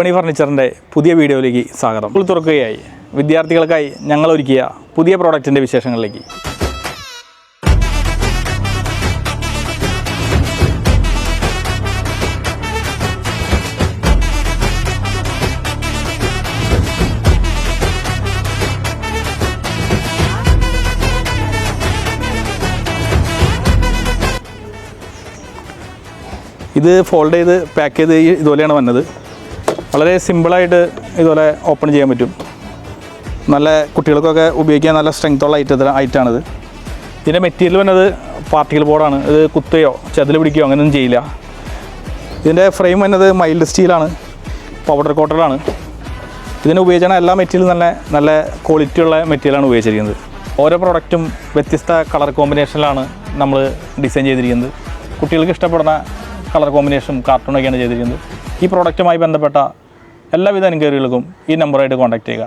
പണി ഫർണിച്ചറിൻ്റെ പുതിയ വീഡിയോയിലേക്ക് സ്വാഗതം. സ്കൂൾ തുറക്കുകയായി. വിദ്യാർത്ഥികൾക്കായി ഞങ്ങൾ ഒരുക്കിയ പുതിയ പ്രോഡക്റ്റിൻ്റെ വിശേഷങ്ങളിലേക്ക്. ഇത് ഫോൾഡ് ചെയ്ത് പാക്ക് ചെയ്ത് ഇതുപോലെയാണ് വന്നത്. വളരെ സിമ്പിളായിട്ട് ഇതുപോലെ ഓപ്പൺ ചെയ്യാൻ പറ്റും. നല്ല കുട്ടികൾക്കൊക്കെ ഉപയോഗിക്കാൻ നല്ല സ്ട്രെങ്ത്തുള്ള ഐറ്റമാണിത്. ഇതിൻ്റെ മെറ്റീരിയൽ വന്നത് പാർട്ടിക്കൽ ബോർഡാണ്. ഇത് കുത്തുകയോ ചതിൽ പിടിക്കുകയോ അങ്ങനെയൊന്നും ചെയ്യില്ല. ഇതിൻ്റെ ഫ്രെയിം വന്നത് മൈൽഡ് സ്റ്റീലാണ്, പൗഡർ കോട്ടഡാണ്. ഇതിന് ഉപയോഗിച്ചാൽ എല്ലാ മെറ്റീരിയലും നല്ല ക്വാളിറ്റി ഉള്ള മെറ്റീരിയലാണ് ഉപയോഗിച്ചിരിക്കുന്നത്. ഓരോ പ്രോഡക്റ്റും വ്യത്യസ്ത കളർ കോമ്പിനേഷനിലാണ് നമ്മൾ ഡിസൈൻ ചെയ്തിരിക്കുന്നത്. കുട്ടികൾക്ക് ഇഷ്ടപ്പെടുന്ന കളർ കോമ്പിനേഷനും കാർട്ടൂണൊക്കെയാണ് ചെയ്തിരിക്കുന്നത്. ഈ പ്രോഡക്റ്റുമായി ബന്ധപ്പെട്ട എല്ലാവിധ എൻക്വയറികൾക്കും ഈ നമ്പറായിട്ട് കോൺടാക്റ്റ് ചെയ്യുക.